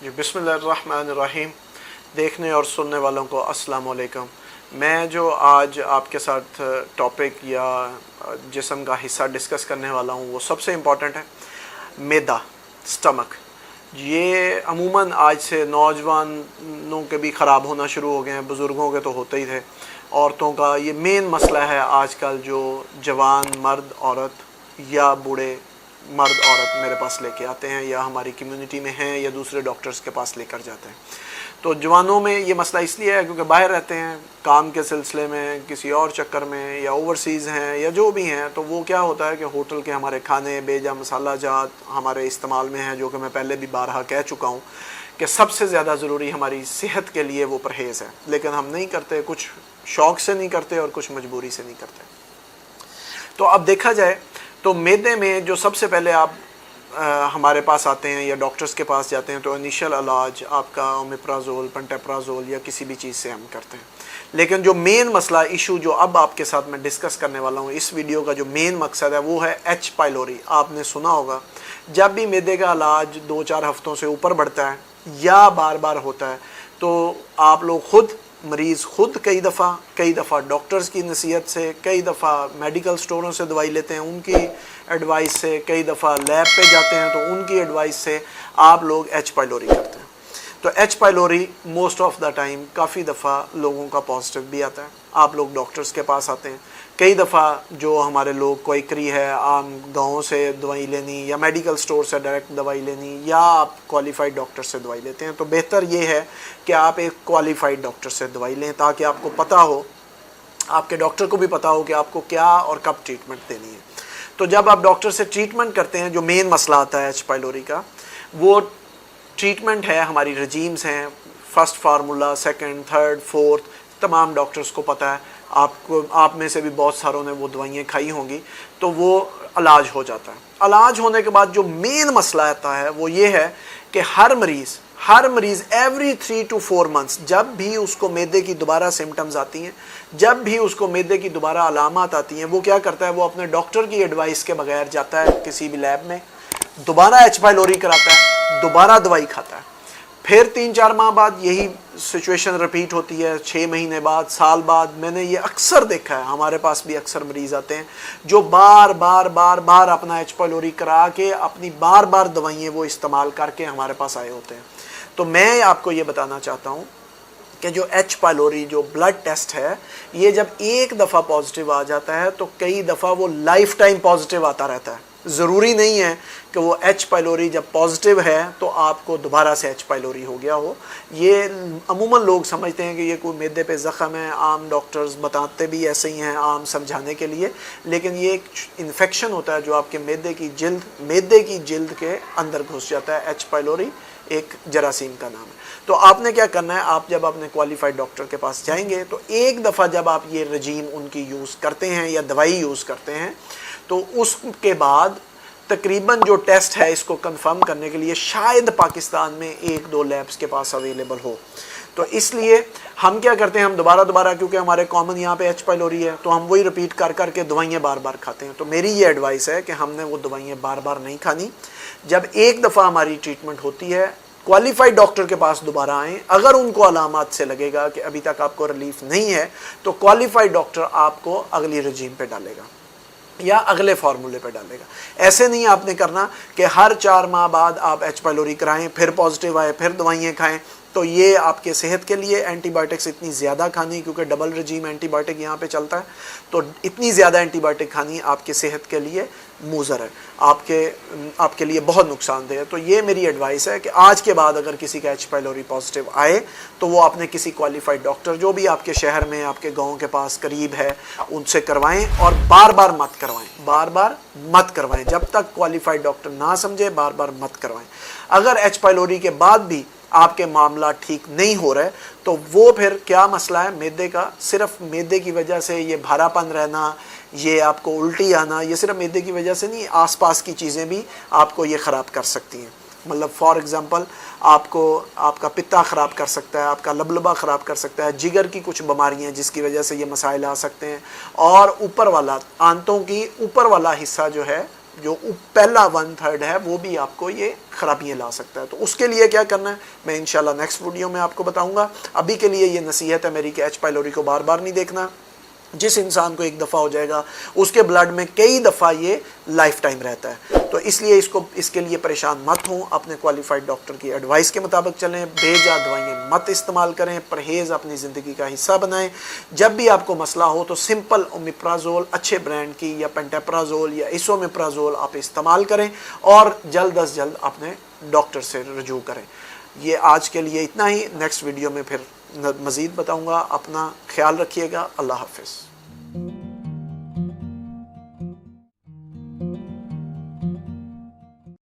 जी बिस्मिल्लाहिर्रहमानिर्रहीम। देखने और सुनने वालों को अस्सलाम वालेकुम। मैं जो आज आपके साथ टॉपिक या जिस्म का हिस्सा डिस्कस करने वाला हूँ वो सबसे इम्पॉर्टेंट है, मैदा, स्टमक। ये अमूमन आज से नौजवानों के भी ख़राब होना शुरू हो गए हैं, बुज़ुर्गों के तो होते ही थे। औरतों का ये मेन मसला है आजकल, जो जवान मर्द औरत या बूढ़े मर्द औरत मेरे पास लेके आते हैं या हमारी कम्युनिटी में हैं या दूसरे डॉक्टर्स के पास लेकर जाते हैं। तो जवानों में ये मसला इसलिए है क्योंकि बाहर रहते हैं काम के सिलसिले में, किसी और चक्कर में, या ओवरसीज़ हैं या जो भी हैं, तो वो क्या होता है कि होटल के हमारे खाने बेजा मसाला जात हमारे इस्तेमाल में हैं, जो कि मैं पहले भी बारहा कह चुका हूँ कि सबसे ज़्यादा ज़रूरी हमारी सेहत के लिए वो परहेज़ है, लेकिन हम नहीं करते, कुछ शौक़ से नहीं करते और कुछ मजबूरी से नहीं करते। तो अब देखा जाए तो मैदे में जो सबसे पहले आप हमारे पास आते हैं या डॉक्टर्स के पास जाते हैं तो इनिशियल इलाज आपका ओमेप्राजोल, पेंटाप्राजोल या किसी भी चीज़ से हम करते हैं। लेकिन जो मेन मसला इशू जो अब आपके साथ मैं डिस्कस करने वाला हूँ, इस वीडियो का जो मेन मकसद है वो है एच पाइलोरी। आपने सुना होगा जब भी मैदे का इलाज 2-4 हफ्तों से ऊपर बढ़ता है या बार बार होता है तो आप लोग खुद मरीज़ खुद कई दफ़ा डॉक्टर्स की नसीहत से, कई दफ़ा मेडिकल स्टोरों से दवाई लेते हैं उनकी एडवाइस से, कई दफ़ा लैब पे जाते हैं तो उनकी एडवाइस से आप लोग एच पाइलोरी करते हैं। तो H pylori most of the time काफ़ी दफ़ा लोगों का पॉजिटिव भी आता है। आप लोग डॉक्टर्स के पास आते हैं, कई दफ़ा जो हमारे लोग कोई क्री है आम गाँव से दवाई लेनी या मेडिकल स्टोर से डायरेक्ट दवाई लेनी या आप क्वालिफाइड डॉक्टर से दवाई लेते हैं। तो बेहतर ये है कि आप एक क्वालिफाइड डॉक्टर से दवाई लें ताकि आपको पता हो, आपके डॉक्टर को भी पता हो कि आपको क्या और कब ट्रीटमेंट देनी है। तो जब आप डॉक्टर से ट्रीटमेंट करते हैं, जो मेन मसला आता है एच पाइलोरी का, वो ट्रीटमेंट है हमारी रजीम्स हैं, first formula, second, third, fourth, तमाम डॉक्टर्स को पता है। आपको, आप में से भी बहुत सारों ने वो दवाइयाँ खाई होंगी, तो वो इलाज हो जाता है। इलाज होने के बाद जो मेन मसला आता है वो ये है कि हर मरीज़ एवरी 3 to 4 मंथ्स जब भी उसको मैदे की दोबारा सिम्टम्स आती हैं, जब भी उसको मैदे की दोबारा अलामत आती हैं, वो क्या करता है, वो अपने डॉक्टर की एडवाइस के बगैर जाता है किसी भी लैब में, दोबारा एच पाइलोरी कराता है, दोबारा दवाई खाता है। फिर 3-4 माह बाद यही सिचुएशन रिपीट होती है, 6 महीने बाद, साल बाद। मैंने ये अक्सर देखा है, हमारे पास भी अक्सर मरीज़ आते हैं जो बार बार अपना एच पाइलोरी करा के अपनी बार दवाइयाँ वो इस्तेमाल करके हमारे पास आए होते हैं। तो मैं आपको ये बताना चाहता हूँ कि जो एच पाइलोरी जो ब्लड टेस्ट है, ये जब एक दफ़ा पॉजिटिव आ जाता है तो कई दफ़ा वो लाइफ टाइम पॉजिटिव आता रहता है। ज़रूरी नहीं है कि वो एच पाइलोरी जब पॉजिटिव है तो आपको दोबारा से एच पाइलोरी हो गया हो। ये अमूमन लोग समझते हैं कि ये कोई मैदे पे ज़ख़म है, आम डॉक्टर्स बताते भी ऐसे ही हैं आम समझाने के लिए, लेकिन ये एक इन्फेक्शन होता है जो आपके मैदे की जिल्द के अंदर घुस जाता है। एच पाइलोरी एक जरासीम का नाम है। तो आपने क्या करना है, आप जब अपने क्वालिफाइड डॉक्टर के पास जाएंगे तो एक दफ़ा जब आप ये रजीम उनकी यूज़ करते हैं या दवाई यूज़ करते हैं तो उसके बाद तकरीबन जो टेस्ट है इसको कंफर्म करने के लिए शायद पाकिस्तान में 1-2 लैब्स के पास अवेलेबल हो। तो इसलिए हम क्या करते हैं, हम दोबारा क्योंकि हमारे कॉमन यहाँ पे एच पाइलोरी है तो हम वही रिपीट कर के दवाइयाँ बार खाते हैं। तो मेरी ये एडवाइस है कि हमने वो दवाइयाँ बार नहीं खानी। जब एक दफ़ा हमारी ट्रीटमेंट होती है, क्वालिफाइड डॉक्टर के पास दोबारा आएँ। अगर उनको अलामत से लगेगा कि अभी तक आपको रिलीफ नहीं है तो क्वालिफाइड डॉक्टर आपको अगली रजीम पे डालेगा या अगले फार्मूले पे डालेगा। ऐसे नहीं आपने करना कि हर 4 माह बाद आप एच पाइलोरी कराएं, फिर पॉजिटिव आए, फिर दवाइयाँ खाएं। तो ये आपके सेहत के लिए एंटीबायोटिक्स इतनी ज़्यादा खानी, क्योंकि डबल रजीम एंटीबायोटिक यहाँ पे चलता है, तो इतनी ज़्यादा एंटीबायोटिक खानी आपके सेहत के लिए मुज़र है, आपके लिए बहुत नुकसानदेह है। तो ये मेरी एडवाइस है कि आज के बाद अगर किसी का एच पाइलोरी पॉजिटिव आए तो वो आपने किसी क्वालिफाइड डॉक्टर जो भी आपके शहर में, आपके गाँव के पास करीब है, उनसे करवाएँ और बार मत करवाएँ जब तक क्वालिफाइड डॉक्टर ना समझे, बार मत करवाएँ। अगर एच पाइलोरी के बाद भी आपके मामला ठीक नहीं हो रहा है तो वो फिर क्या मसला है मैदे का, सिर्फ मैदे की वजह से ये भारापन रहना, ये आपको उल्टी आना, ये सिर्फ मैदे की वजह से नहीं, आसपास की चीज़ें भी आपको ये ख़राब कर सकती हैं। मतलब फॉर एग्ज़ाम्पल आपको आपका पित्ता ख़राब कर सकता है, आपका लबलबा ख़राब कर सकता है, जिगर की कुछ बीमारियां जिसकी वजह से ये मसाइल आ सकते हैं, और ऊपर वाला आंतों की ऊपर वाला हिस्सा जो है جو پہلا 1/3 ہے وہ بھی آپ کو یہ خرابیاں لا سکتا ہے. تو اس کے لیے کیا کرنا ہے میں انشاءاللہ نیکسٹ ویڈیو میں آپ کو بتاؤں گا. ابھی کے لیے یہ نصیحت ہے میری کہ ایچ پائلوری کو بار بار نہیں دیکھنا. جس انسان کو ایک دفعہ ہو جائے گا اس کے بلڈ میں کئی دفعہ یہ لائف ٹائم رہتا ہے. تو اس لیے اس کے لیے پریشان مت ہوں, اپنے کوالیفائڈ ڈاکٹر کی ایڈوائس کے مطابق چلیں, بے جا دوائیں مت استعمال کریں, پرہیز اپنی زندگی کا حصہ بنائیں. جب بھی آپ کو مسئلہ ہو تو سمپل اومیپرازول اچھے برانڈ کی یا پینٹاپرازول یا ایسومیپرازول آپ استعمال کریں اور جلد از جلد اپنے ڈاکٹر سے رجوع کریں. یہ آج کے لیے اتنا ہی. نیکسٹ ویڈیو میں پھر مزید بتاؤں گا. اپنا خیال رکھیے گا. اللہ حافظ.